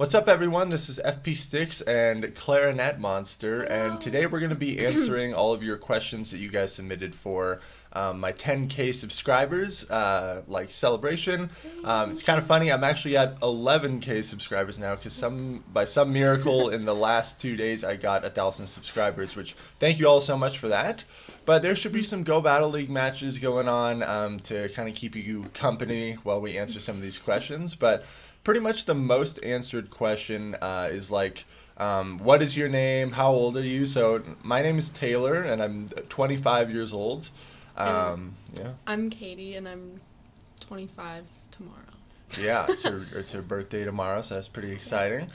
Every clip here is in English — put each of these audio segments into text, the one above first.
What's up, everyone? This is FP Sticks and Clarinet Monster, and today we're going to be answering all of your questions that you guys submitted for my 10K subscribers, celebration. It's kind of funny. I'm actually at 11K subscribers now because by some miracle in the last 2 days I got 1,000 subscribers, which thank you all so much for that. But there should be some Go Battle League matches going on to kind of keep you company while we answer some of these questions. But pretty much the most answered question is what is your name? How old are you? So my name is Taylor, and I'm 25 years old. Yeah. I'm Katie, and I'm 25 tomorrow. Yeah, it's her birthday tomorrow, so that's pretty exciting.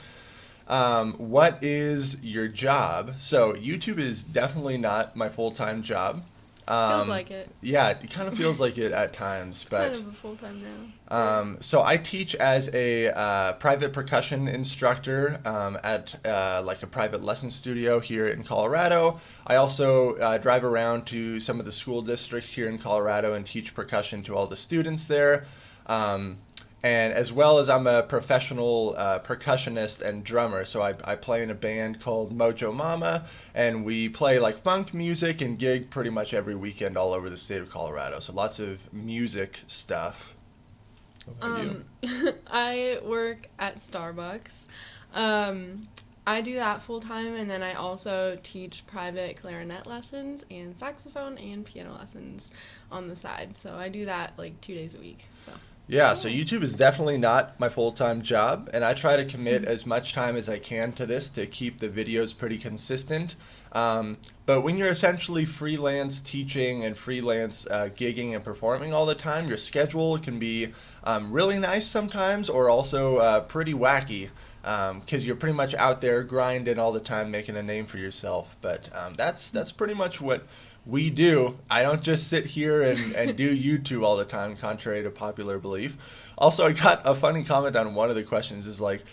What is your job? So YouTube is definitely not my full-time job. Feels like it. Yeah, it kind of feels like it at times, but kind of a full-time now. So I teach as a private percussion instructor at a private lesson studio here in Colorado. I also drive around to some of the school districts here in Colorado and teach percussion to all the students there. And as well as I'm a professional percussionist and drummer, so I play in a band called Mojo Mama, and we play like funk music and gig pretty much every weekend all over the state of Colorado. So lots of music stuff. What about you? I work at Starbucks. I do that full-time, and then I also teach private clarinet lessons and saxophone and piano lessons on the side. So I do that like 2 days a week. Yeah, so YouTube is definitely not my full-time job, and I try to commit as much time as I can to this to keep the videos pretty consistent. But when you're essentially freelance teaching and freelance gigging and performing all the time, your schedule can be really nice sometimes, or also pretty wacky, because you're pretty much out there grinding all the time, making a name for yourself. But that's pretty much what we do. I don't just sit here and do YouTube all the time, contrary to popular belief. Also, I got a funny comment on one of the questions is like,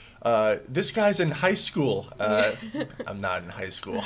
this guy's in high school. I'm not in high school.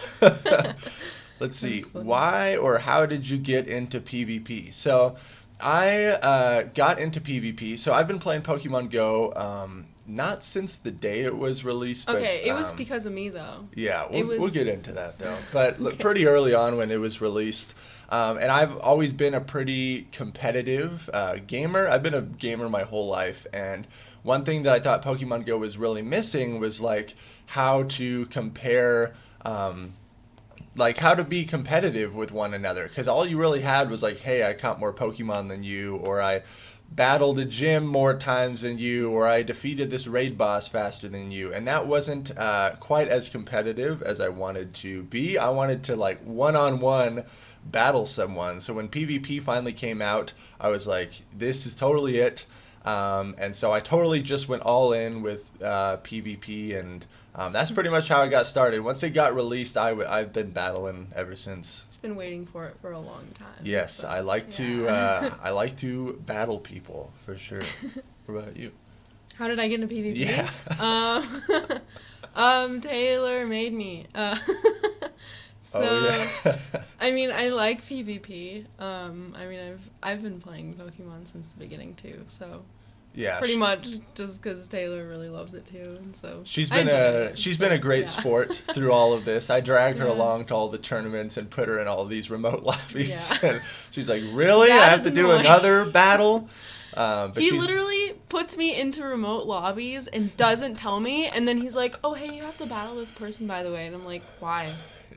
Let's see. Why or how did you get into PvP? So I got into PvP. So I've been playing Pokemon Go not since the day it was released. Okay, but, it was because of me, though. Yeah, we'll get into that, though. But okay. Pretty early on when it was released, and I've always been a pretty competitive gamer. I've been a gamer my whole life, and one thing that I thought Pokemon Go was really missing was, like, how to compare... how to be competitive with one another. Because all you really had was, like, hey, I caught more Pokemon than you, or I battled a gym more times than you, or I defeated this raid boss faster than you, and that wasn't quite as competitive as I wanted to be. I wanted to like one-on-one battle someone. So when PvP finally came out, I was like, this is totally it. And so I totally just went all in with PvP, and that's pretty much how I got started. Once it got released, I've been battling ever since. Been waiting for it for a long time. Yes, so, I like to battle people for sure. What about you? How did I get into PvP? Yeah. Taylor made me. So yeah. I mean, I like PvP. I've been playing Pokemon since the beginning too. So. Yeah, pretty much just because Taylor really loves it too, and so she's been a great sport through all of this. I drag her along to all the tournaments and put her in all these remote lobbies, and she's like, "Really? I have to do another battle?" But he literally puts me into remote lobbies and doesn't tell me, and then he's like, "Oh, hey, you have to battle this person, by the way," and I'm like, "Why?"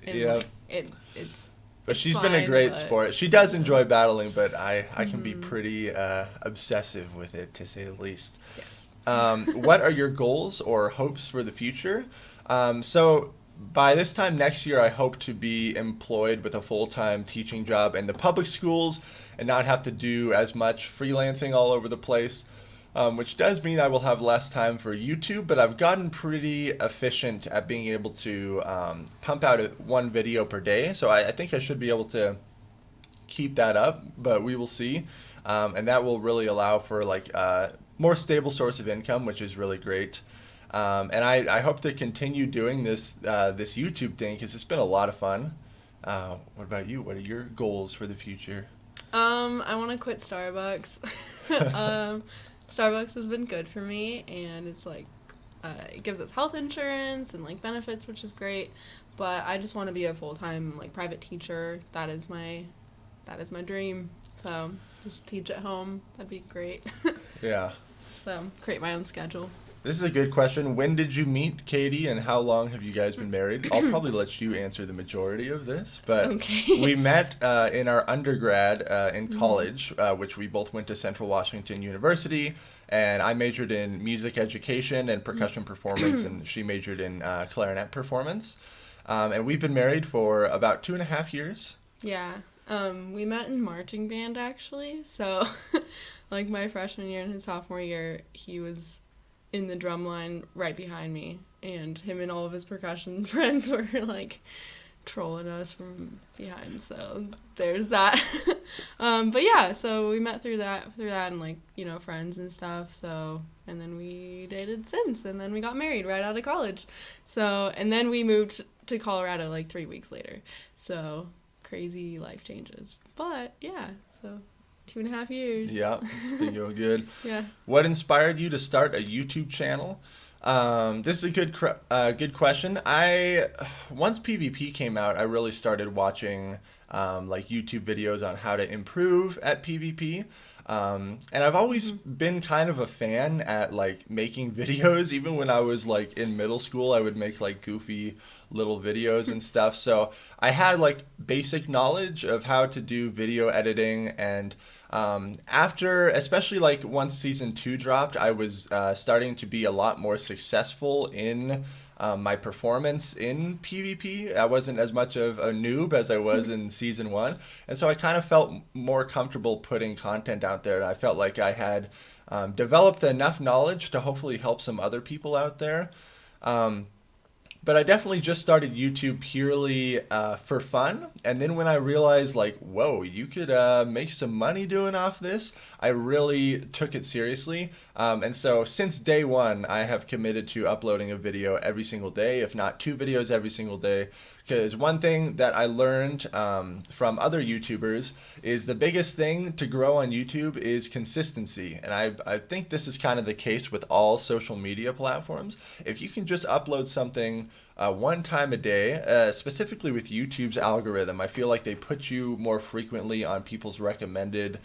And yeah, it's. But she's been a great sport. She does enjoy battling, but I can be pretty obsessive with it, to say the least. Yes. What are your goals or hopes for the future? So by this time next year, I hope to be employed with a full-time teaching job in the public schools and not have to do as much freelancing all over the place. Which does mean I will have less time for YouTube, but I've gotten pretty efficient at being able to pump out one video per day, so I think I should be able to keep that up, but we will see. And that will really allow for like more stable source of income, which is really great. And I hope to continue doing this YouTube thing because it's been a lot of fun. What about you? What are your goals for the future? I want to quit Starbucks. Starbucks has been good for me, and it's like it gives us health insurance and like benefits, which is great. But I just want to be a full-time like private teacher. That is my dream. So just teach at home. That'd be great. Yeah. So create my own schedule. This is a good question. When did you meet Katie, and how long have you guys been married? I'll probably let you answer the majority of this, but Okay. we met in our undergrad in college, which we both went to Central Washington University, and I majored in music education and percussion performance, and she majored in clarinet performance. And we've been married for about 2.5 years. Yeah. We met in marching band actually. So like my freshman year and his sophomore year, he was in the drum line right behind me, and him and all of his percussion friends were like trolling us from behind. So there's that. But yeah, so we met through that and like, friends and stuff. So, and then we dated since, and then we got married right out of college. So, and then we moved to Colorado like 3 weeks later. So crazy life changes. But yeah, so 2.5 years. Yeah, it's been going good. Yeah. What inspired you to start a YouTube channel? This is a good question. Once PvP came out, I really started watching like YouTube videos on how to improve at PvP. And I've always been kind of a fan at like making videos. Even when I was like in middle school, I would make like goofy little videos and stuff. So I had like basic knowledge of how to do video editing. And after, especially like once season 2 dropped, I was starting to be a lot more successful in my performance in PvP. I wasn't as much of a noob as I was in season 1, and so I kind of felt more comfortable putting content out there. And I felt like I had developed enough knowledge to hopefully help some other people out there. But I definitely just started YouTube purely for fun. And then when I realized, like, whoa, you could make some money doing off this, I really took it seriously. And so since day one, I have committed to uploading a video every single day, if not 2 videos every single day. Because one thing that I learned from other YouTubers is the biggest thing to grow on YouTube is consistency. And I think this is kind of the case with all social media platforms. If you can just upload something one time a day, specifically with YouTube's algorithm, I feel like they put you more frequently on people's recommended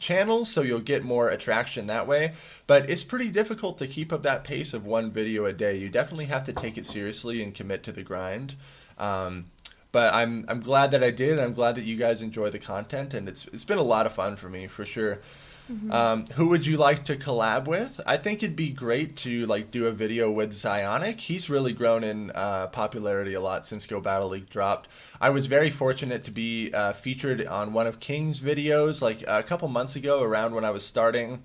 channels, so you'll get more attraction that way. But it's pretty difficult to keep up that pace of 1 video a day. You definitely have to take it seriously and commit to the grind. But I'm glad that I did, and I'm glad that you guys enjoy the content, and it's been a lot of fun for me, for sure. Who would you like to collab with? I think it'd be great to like do a video with Zionic. He's really grown in popularity a lot since Go Battle League dropped. I was very fortunate to be featured on one of King's videos like a couple months ago, around when I was starting.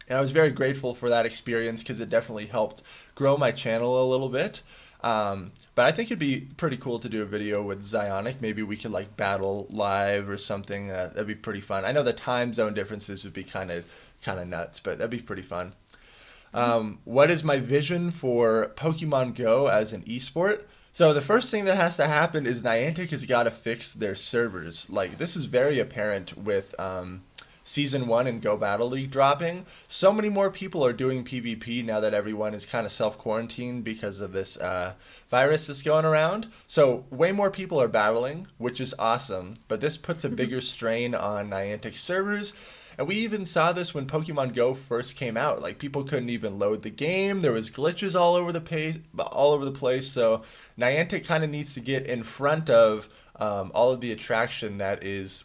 And I was very grateful for that experience because it definitely helped grow my channel a little bit. But I think it'd be pretty cool to do a video with Zionic. Maybe we could like battle live or something. That'd be pretty fun. I know the time zone differences would be kind of nuts, but that'd be pretty fun. What is my vision for Pokemon Go as an esport? So the first thing that has to happen is Niantic has got to fix their servers. Like, this is very apparent with Season 1 and Go Battle League dropping. So many more people are doing PvP now that everyone is kind of self-quarantined because of this virus that's going around. So way more people are battling, which is awesome. But this puts a bigger strain on Niantic servers. And we even saw this when Pokemon Go first came out. Like, people couldn't even load the game. There was glitches all over the place. So Niantic kind of needs to get in front of all of the attraction that is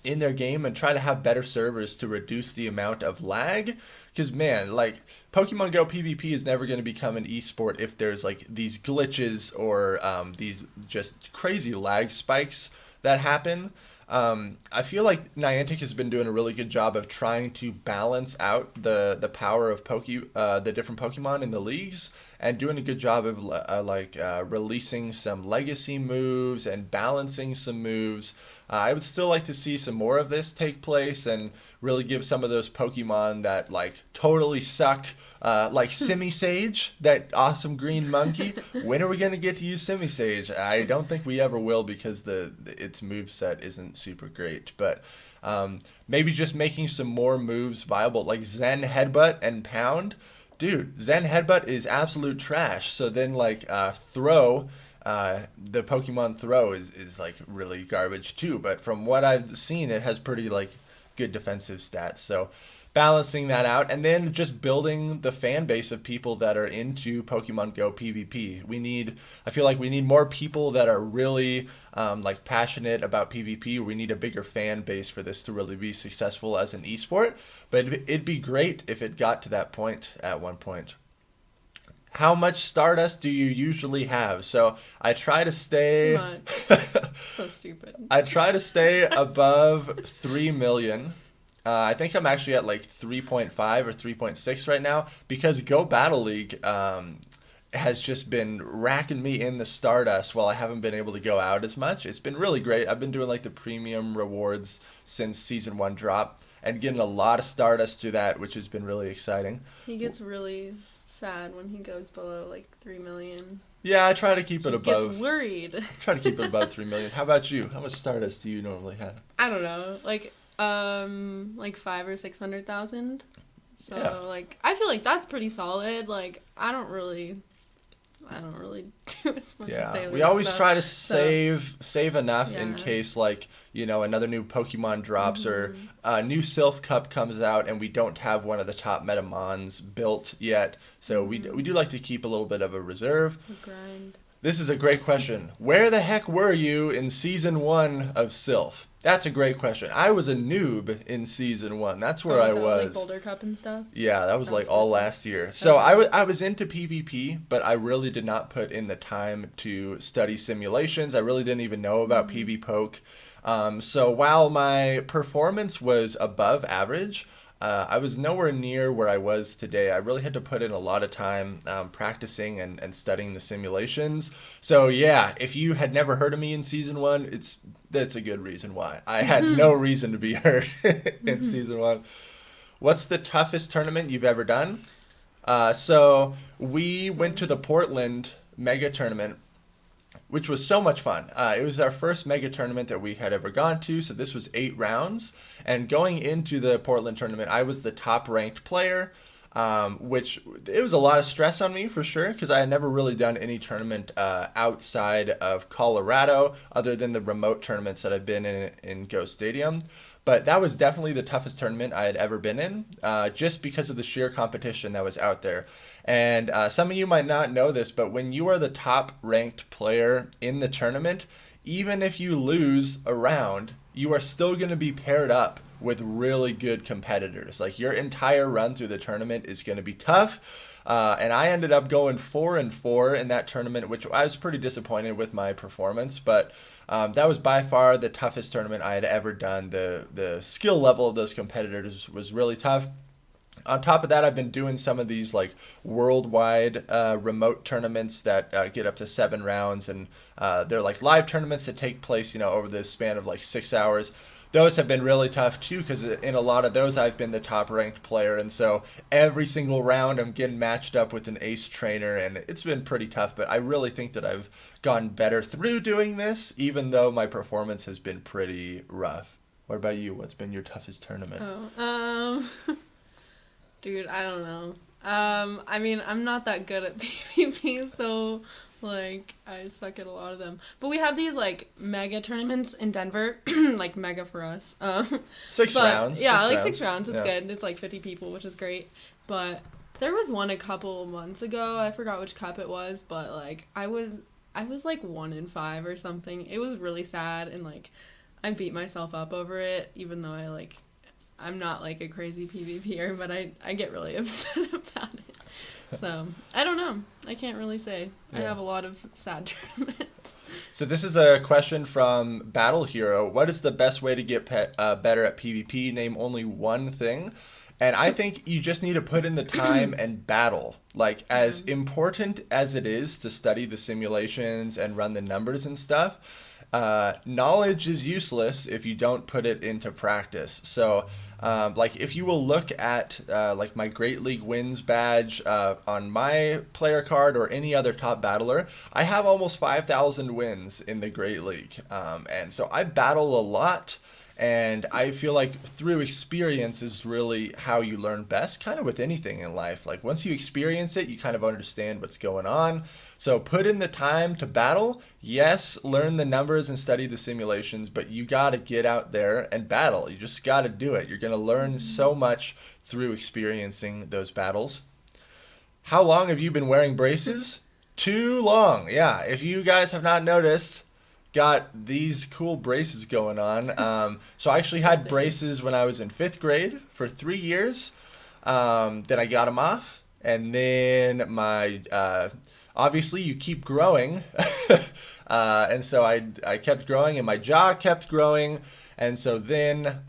in their game and try to have better servers to reduce the amount of lag. Because, man, like, Pokemon Go PvP is never going to become an esport if there's like these glitches or these just crazy lag spikes that happen. I feel like Niantic has been doing a really good job of trying to balance out the power of the different Pokemon in the leagues, and doing a good job of releasing some legacy moves and balancing some moves. I would still like to see some more of this take place and really give some of those Pokemon that like totally suck, like Simisage, that awesome green monkey. When are we gonna get to use Simisage? I don't think we ever will because its moveset isn't super great. But maybe just making some more moves viable, like Zen Headbutt and Pound. dude, Zen Headbutt is absolute trash. So then like Throw, the Pokemon Throw is like really garbage too. But from what I've seen, it has pretty like good defensive stats. So balancing that out, and then just building the fan base of people that are into Pokemon Go PvP. I feel like we need more people that are really like passionate about PvP. We need a bigger fan base for this to really be successful as an esport. But it'd be great if it got to that point at one point. How much Stardust do you usually have? So I try to stay. Too much. So stupid. I try to stay above 3 million. I think I'm actually at like 3.5 or 3.6 right now because Go Battle League has just been racking me in the Stardust while I haven't been able to go out as much. It's been really great. I've been doing like the premium rewards since season 1 drop and getting a lot of Stardust through that, which has been really exciting. He gets really sad when he goes below like 3 million. Yeah, I try to keep it above. He gets worried. Try to keep it above 3 million. How about you? How much Stardust do you normally have? I don't know, like 5 or 600,000. So Yeah. like I feel like that's pretty solid. Like I don't really do as much as Yeah, daily we always stuff. try to So, save enough in Yeah. case like another new Pokemon drops or a new Sylph Cup comes out and we don't have one of the top Metamons built yet. So we do like to keep a little bit of a reserve. grind. This is a great question. Where the heck were you in season 1 of Sylph? That's a great question. I was a noob in season 1. That's where I So, was. like Boulder Cup and stuff. Yeah, that was That's like all awesome. last year. So Okay. I was into PvP, but I really did not put in the time to study simulations. I really didn't even know about PvPoke. So while my performance was above average, I was nowhere near where I was today. I really had to put in a lot of time practicing and studying the simulations. So yeah, if you had never heard of me in season 1, that's a good reason why. I had no reason to be heard in season 1. What's the toughest tournament you've ever done? So we went to the Portland Mega Tournament, which was so much fun. It was our first mega tournament that we had ever gone to, so this was 8 rounds. And going into the Portland tournament, I was the top ranked player, which it was a lot of stress on me for sure, because I had never really done any tournament outside of Colorado, other than the remote tournaments that I've been in Go Stadium. But that was definitely the toughest tournament I had ever been in, just because of the sheer competition that was out there. And some of you might not know this, but when you are the top ranked player in the tournament, even if you lose a round, you are still going to be paired up with really good competitors. Like your entire run through the tournament is going to be tough. And I ended up going 4-4 in that tournament, which I was pretty disappointed with my performance, but that was by far the toughest tournament I had ever done. The skill level of those competitors was really tough. On top of that, I've been doing some of these like worldwide remote tournaments that get up to 7 rounds, and they're like live tournaments that take place, over the span of like 6 hours. Those have been really tough too, because in a lot of those I've been the top ranked player, and so every single round I'm getting matched up with an ace trainer, and it's been pretty tough. But I really think that I've gotten better through doing this, even though my performance has been pretty rough. What about you? What's been your toughest tournament? Dude, I don't know. I mean, I'm not that good at PvP, so like I suck at a lot of them. But we have these like mega tournaments in Denver, like mega for us. 6 rounds. Yeah, 6 like rounds. 6 rounds. It's Yeah. good. It's like 50 people, which is great. But there was one a couple months ago. I forgot which cup it was, but like I was like 1-5 or something. It was really sad, and like I beat myself up over it, even though I'm not like a crazy PvPer, but I get really upset about it. So I don't know. I can't really say. I Yeah. have a lot of sad tournaments. So this is a question from Battle Hero. What is the best way to get better at PvP? Name only one thing. And I think you just need to put in the time and battle. Like, as important as it is to study the simulations and run the numbers and stuff, knowledge is useless if you don't put it into practice. So, like, if you will look at like my Great League wins badge on my player card or any other top battler, I have almost 5,000 wins in the Great League, and so I battle a lot. And I feel like through experience is really how you learn best, kind of with anything in life. Like once you experience it, you kind of understand what's going on. So put in the time to battle. Yes, learn the numbers and study the simulations, but you got to get out there and battle. You just got to do it. You're going to learn so much through experiencing those battles. How long have you been wearing braces? Too long. Yeah, if you guys have not noticed, got these cool braces going on. So I actually had braces when I was in 5th grade for 3 years. Then I got them off, and then my obviously you keep growing, and so I kept growing, and my jaw kept growing, and so then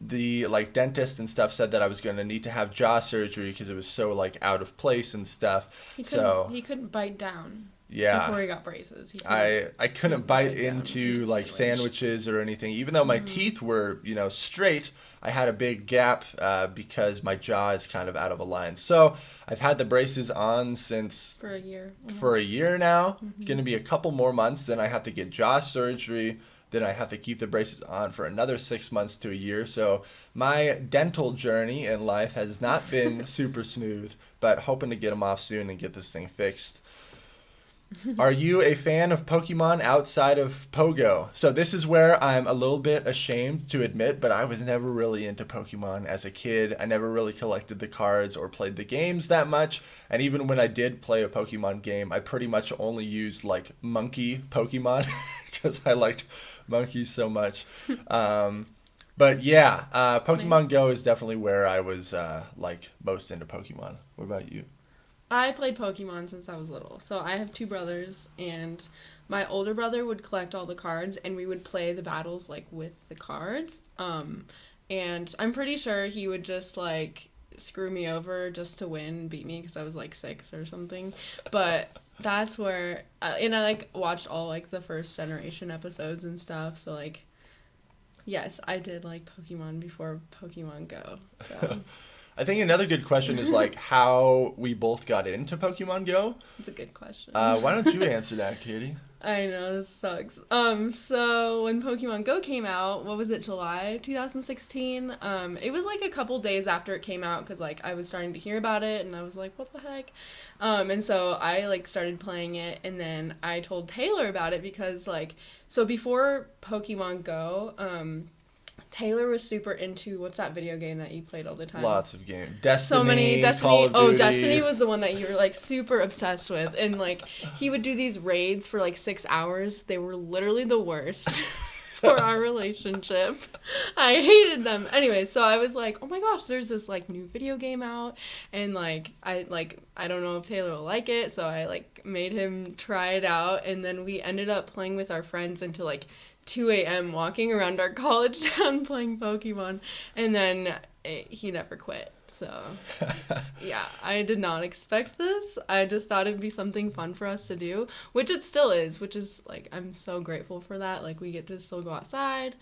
the like dentist and stuff said that I was going to need to have jaw surgery because it was so like out of place and stuff. He couldn't bite down. Yeah. Before he got braces. I couldn't bite down into a like sandwiches or anything. Even though my teeth were, straight, I had a big gap because my jaw is kind of out of alignment. So I've had the braces on since for a year. For a year now. Going to be a couple more months. Then I have to get jaw surgery. Then I have to keep the braces on for another 6 months to a year. So my dental journey in life has not been super smooth, but hoping to get them off soon and get this thing fixed. Are you a fan of Pokemon outside of Pogo? So this is where I'm a little bit ashamed to admit, but I was never really into Pokemon as a kid. I never really collected the cards or played the games that much. And even when I did play a Pokemon game, I pretty much only used like monkey Pokemon because I liked monkeys so much. But yeah, Pokemon Go is definitely where I was like most into Pokemon. What about you? I played Pokemon since I was little. So I have 2 brothers, and my older brother would collect all the cards, and we would play the battles, like, with the cards. And I'm pretty sure he would just, like, screw me over just to win, beat me, because I was, like, 6 or something. But that's where, and I, like, watched all, like, the first generation episodes and stuff. So, like, yes, I did like Pokemon before Pokemon Go. So. I think another good question is like how we both got into Pokemon Go. It's a good question. Why don't you answer that, Katie? I know, this sucks. So when Pokemon Go came out, what was it, July 2016? It was like a couple days after it came out because like I was starting to hear about it and I was like, what the heck? And so I like started playing it and then I told Taylor about it because like, so before Pokemon Go, Taylor was super into, what's that video game that you played all the time? Lots of games. Destiny, so many. Destiny. Call of Duty. Destiny was the one that you were like super obsessed with. And like he would do these raids for like 6 hours. They were literally the worst for our relationship. I hated them. Anyway, so I was like, oh my gosh, there's this like new video game out. And like I don't know if Taylor will like it. So I like made him try it out. And then we ended up playing with our friends until like 2 a.m. walking around our college town playing Pokemon, and then he never quit. So, yeah, I did not expect this. I just thought it'd be something fun for us to do, which it still is, which is, like, I'm so grateful for that. Like, we get to still go outside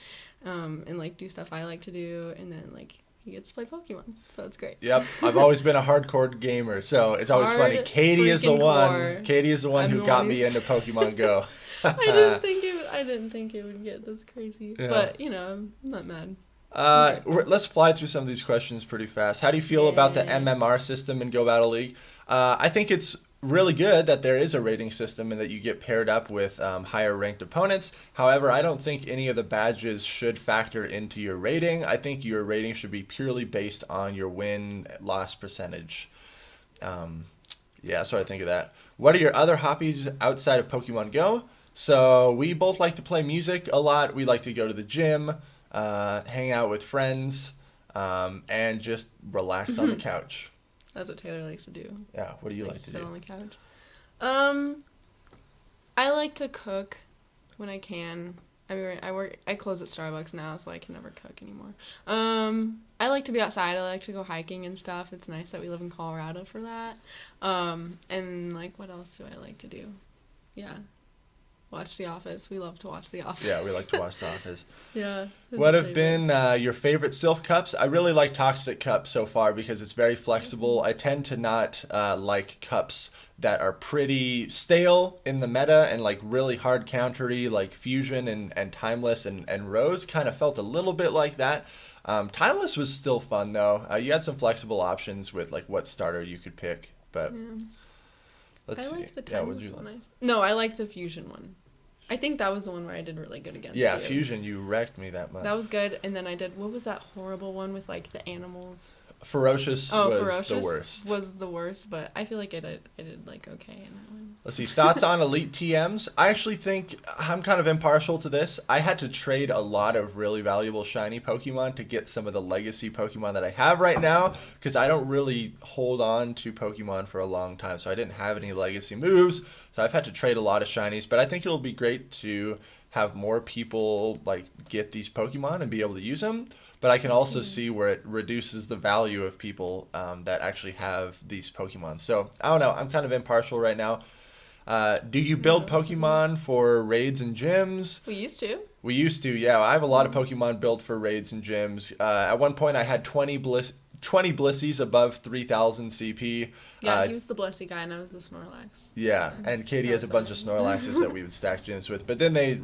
and, like, do stuff I like to do, and then, like, he gets to play Pokemon, so it's great. Yep, I've always been a hardcore gamer, so it's always funny. Katie is the one. Katie is the one who got me into Pokemon Go. I didn't think it would get this crazy, yeah. But you know, I'm not mad. Let's fly through some of these questions pretty fast. How do you feel about the MMR system in Go Battle League? I think it's really good that there is a rating system and that you get paired up with higher ranked opponents. However, I don't think any of the badges should factor into your rating. I think your rating should be purely based on your win-loss percentage. Yeah, that's what I think of that. What are your other hobbies outside of Pokemon Go? So we both like to play music a lot. We like to go to the gym, hang out with friends, and just relax on the couch. That's what Taylor likes to do. Yeah, what do you like to do? Sit on the couch. I like to cook when I can. I mean, I close at Starbucks now, so I can never cook anymore. I like to be outside. I like to go hiking and stuff. It's nice that we live in Colorado for that. And like, what else do I like to do? Yeah. Watch The Office. We love to watch The Office. Yeah, we like to watch The Office. Yeah. What have been your favorite Silph cups? I really like Toxic Cup so far because it's very flexible. I tend to not like cups that are pretty stale in the meta and like really hard countery, like Fusion and Timeless and Rose kind of felt a little bit like that. Timeless was still fun though. You had some flexible options with like what starter you could pick, but let's see. I like the Yeah, Timeless one. No, I like the Fusion one. I think that was the one where I did really good against Yeah, you. Fusion, you wrecked me that much. That was good, and then I did, what was that horrible one with like the animals? Ferocious was Ferocious the worst. was the worst, but I feel like I did like okay in that one. Let's see, thoughts on Elite TMs? I actually think I'm kind of impartial to this. I had to trade a lot of really valuable shiny Pokemon to get some of the legacy Pokemon that I have right now because I don't really hold on to Pokemon for a long time, so I didn't have any legacy moves, so I've had to trade a lot of shinies, but I think it'll be great to have more people like get these Pokemon and be able to use them. But I can also see where it reduces the value of people that actually have these Pokemon. So, I don't know. I'm kind of impartial right now. Do you build Pokemon for raids and gyms? We used to. We used to, yeah. I have a lot of Pokemon built for raids and gyms. At one point, I had 20 Blissies above 3,000 CP. Yeah, he was the Blessy guy, and I was the Snorlax. Yeah, and Katie has a bunch of Snorlaxes that we would stack gyms with. But then they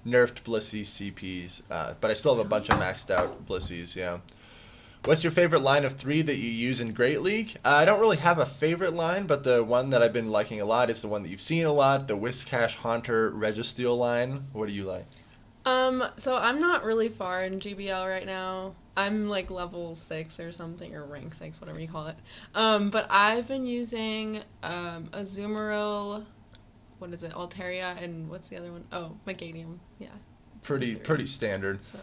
nerfed Blissey CPs. But I still have a bunch of maxed out Blissies, yeah. What's your favorite line of 3 that you use in Great League? I don't really have a favorite line, but the one that I've been liking a lot is the one that you've seen a lot, the Whiscash Haunter Registeel line. What do you like? So I'm not really far in GBL right now. I'm like level 6 or something, or rank 6, whatever you call it. But I've been using Azumarill, what is it, Altaria, and what's the other one? Oh, Meganium, yeah. Pretty standard. So,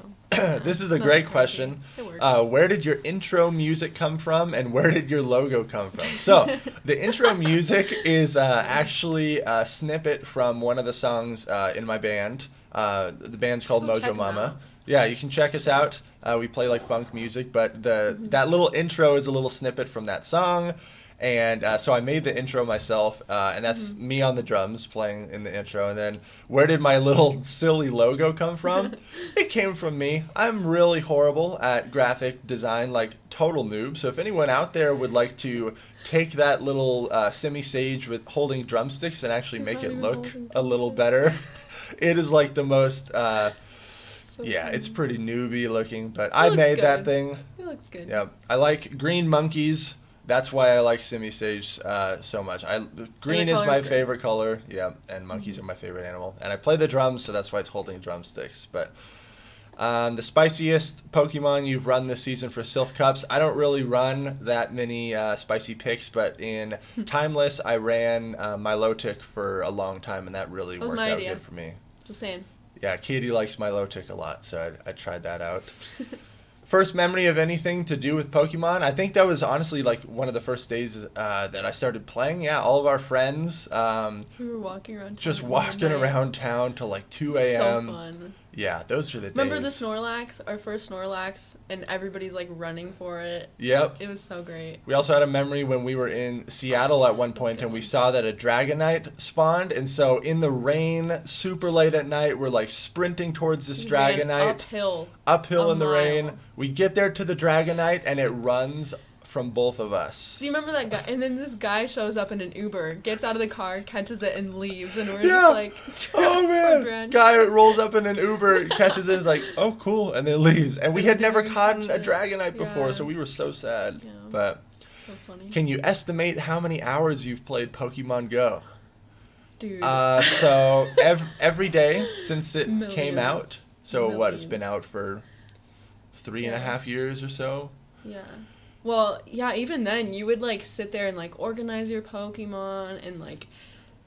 This is a great question. It works. Where did your intro music come from, and where did your logo come from? So, the intro music is actually a snippet from one of the songs in my band. The band's called Go Mojo check 'em Mama. out. Yeah, you can check us out. We play like funk music, but that little intro is a little snippet from that song. And so I made the intro myself, and that's me on the drums playing in the intro. And then where did my little silly logo come from? It came from me. I'm really horrible at graphic design, like total noob. So if anyone out there would like to take that little semi-sage with holding drumsticks and actually make it look a little better, it is like the most... yeah, it's pretty newbie looking, but I made that thing. It looks good. Yeah, I like green monkeys. That's why I like Semi-Sage so much. Green is my favorite color, yeah, and monkeys are my favorite animal. And I play the drums, so that's why it's holding drumsticks. But the spiciest Pokemon you've run this season for Silph Cups, I don't really run that many spicy picks, but in Timeless, I ran Milotic for a long time, and that really worked out good for me. Just saying. Yeah, Katie likes Milotic a lot, so I tried that out. First memory of anything to do with Pokemon, I think that was honestly like one of the first days that I started playing. Yeah, all of our friends. We were walking around town. Just walking around town till like 2 a.m. So fun. Yeah, those were the days. Remember the Snorlax, our first Snorlax, and everybody's like running for it? Yep. It was so great. We also had a memory when we were in Seattle at one point and we saw that a Dragonite spawned. And so in the rain, super late at night, we're like sprinting towards this Dragonite. Uphill in the rain. We get there to the Dragonite and it runs from both of us. Do you remember that guy? And then this guy shows up in an Uber, gets out of the car, catches it, and leaves. And we're just like, oh man! Guy rolls up in an Uber, catches it, and is like, oh cool, and then leaves. And we had never caught a Dragonite before, so we were so sad. Yeah. But that's funny. Can you estimate how many hours you've played Pokemon Go? Dude. So every day since it came out. So Millions. What? It's been out for 3.5 years or so. Yeah. Well, yeah, even then, you would, like, sit there and, like, organize your Pokemon and, like,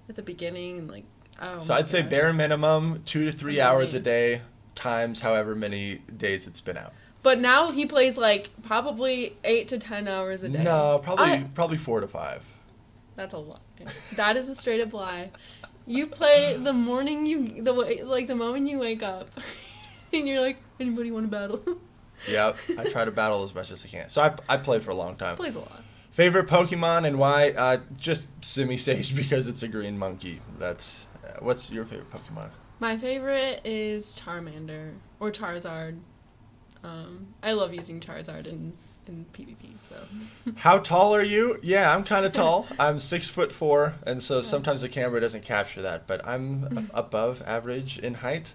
at the beginning, and, like, oh, so I'd say bare minimum 2 to 3 hours a day times however many days it's been out. But now he plays, like, probably 8 to 10 hours a day. No, probably 4 to 5. That's a lot. That is a straight up lie. You play the morning the moment you wake up, and you're like, anybody want to battle? Yep, I try to battle as much as I can. So I played for a long time. Plays a lot. Favorite Pokemon and why? Just Semi-Sage because it's a green monkey. That's What's your favorite Pokemon? My favorite is Charmander or Charizard. I love using Charizard in PvP. So. How tall are you? Yeah, I'm kind of tall. I'm 6'4", and so sometimes the camera doesn't capture that, but I'm above average in height.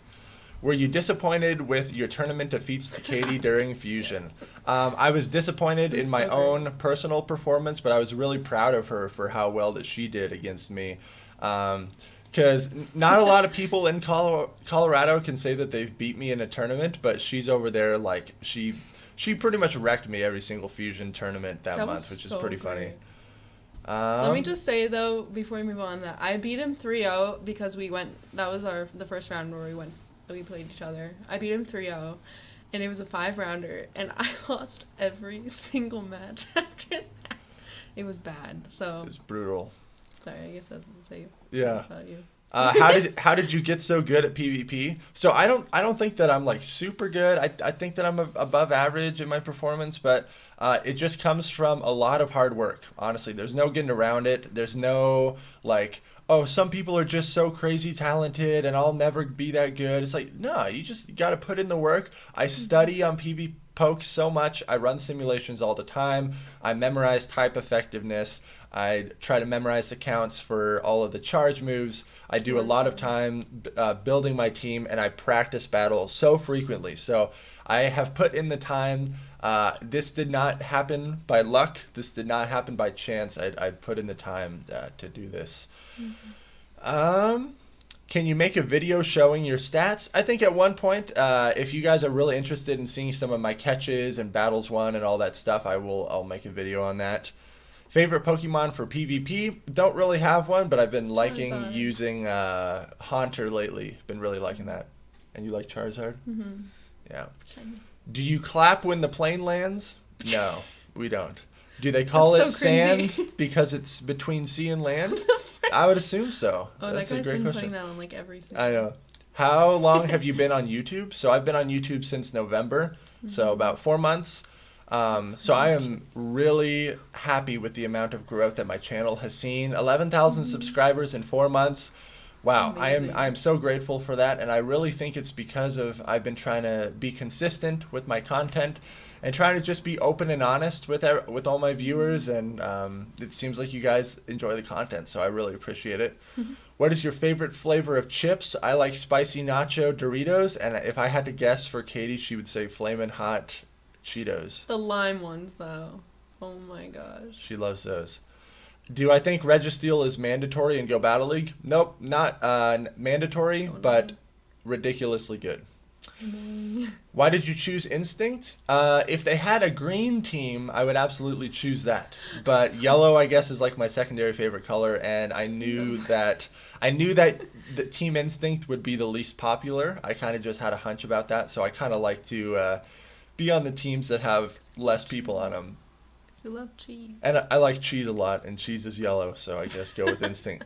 Were you disappointed with your tournament defeats to Katie during Fusion? Yes. I was disappointed in my So great. own personal performance, but I was really proud of her for how well that she did against me. Because not a lot of people in Colorado can say that they've beat me in a tournament, but she's over there like she pretty much wrecked me every single Fusion tournament that That month, was which is so pretty funny. great. Let me just say though, before we move on, that I beat him 3-0 because we went. That was the first round where we played each other. I beat him 3-0, and it was a 5-rounder, and I lost every single match after that. It was bad. So It's brutal. sorry, I guess that's what to say Yeah. about you. How did you get so good at PvP? So I don't think that I'm like super good. I think that I'm above average in my performance, but it just comes from a lot of hard work. Honestly, there's no getting around it. There's no like, oh, some people are just so crazy talented and I'll never be that good. It's like, no, you just got to put in the work. I study on PvP poke so much. I run simulations all the time. I memorize type effectiveness. I try to memorize the counts for all of the charge moves. I do a lot of time building my team, and I practice battles so frequently. So I have put in the time. This did not happen by luck. This did not happen by chance. I put in the time to do this. Can you make a video showing your stats? I think at one point, if you guys are really interested in seeing some of my catches and battles won and all that stuff, I'll make a video on that. Favorite Pokemon for PvP? Don't really have one, but I've been liking Charizard. using Haunter lately. Been really liking that. And you like Charizard? Mm-hmm. Yeah. Shiny. Do you clap when the plane lands? No, we don't. Do they call That's it so sand cringy. because it's between sea and land? What the frick? I would assume so. Oh, That's that a guy's great been question. putting that on like every single. I know. How long have you been on YouTube? So I've been on YouTube since November, so about 4 months. So I am really happy with the amount of growth that my channel has seen. 11,000 subscribers in 4 months. Wow, Amazing. I am so grateful for that, and I really think it's because of I've been trying to be consistent with my content and trying to just be open and honest with all my viewers, and it seems like you guys enjoy the content, so I really appreciate it. What is your favorite flavor of chips? I like spicy nacho Doritos, and if I had to guess for Katie, she would say Flamin' Hot Cheetos. The lime ones though. Oh my gosh. She loves those. Do I think Registeel is mandatory in Go Battle League? Nope, not mandatory, So but annoying. ridiculously good. Why did you choose Instinct? If they had a green team, I would absolutely choose that. But yellow, I guess, is like my secondary favorite color, and I knew that the Team Instinct would be the least popular. I kind of just had a hunch about that, so I kind of like to be on the teams that have less people on them. You love cheese. And I like cheese a lot, and cheese is yellow, so I guess go with Instinct.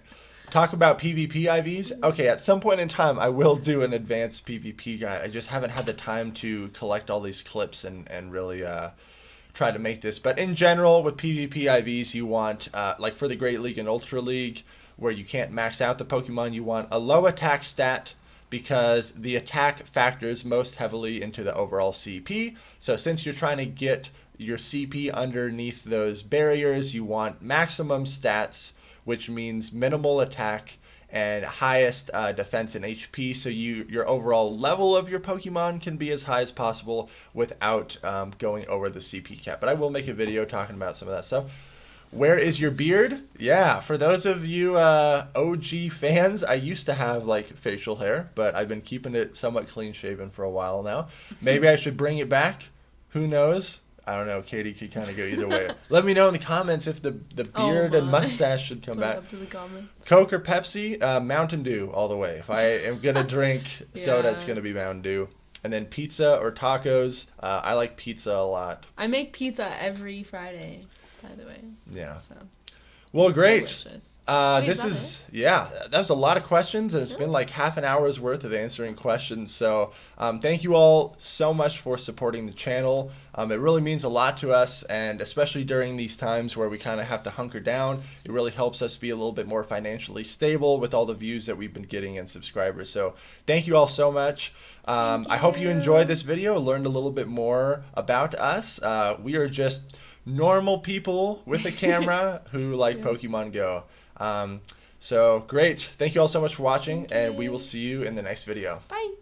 Talk about PvP IVs. Okay, at some point in time, I will do an advanced PvP guide. I just haven't had the time to collect all these clips and really try to make this. But in general, with PvP IVs, you want, like for the Great League and Ultra League, where you can't max out the Pokemon, you want a low attack stat because the attack factors most heavily into the overall CP. So since you're trying to get your CP underneath those barriers, you want maximum stats, which means minimal attack and highest defense and HP, so your overall level of your Pokemon can be as high as possible without going over the CP cap. But I will make a video talking about some of that stuff. Where is your beard? Yeah, for those of you OG fans, I used to have like facial hair, but I've been keeping it somewhat clean shaven for a while now. Maybe I should bring it back. Who knows? I don't know. Katie could kind of go either way. Let me know in the comments if the beard and my. mustache should come Put it back. up to the comments. Coke or Pepsi? Mountain Dew all the way. If I am going to drink soda, it's Yeah. going to be Mountain Dew. And then pizza or tacos? I like pizza a lot. I make pizza every Friday, by the way. Yeah. So Well, It's great. delicious. Wait, is that Yeah, that was a lot of questions, and it's been Really? like half an hour's worth of answering questions. So, thank you all so much for supporting the channel. It really means a lot to us, and especially during these times where we kind of have to hunker down, it really helps us be a little bit more financially stable with all the views that we've been getting and subscribers. So, thank you all so much. Thank I hope you enjoyed you. this video, learned a little bit more about us. We are just normal people with a camera who like Yeah. Pokemon Go. So great. Thank you all so much for watching, Thank and we will you. see you in the next video. Bye.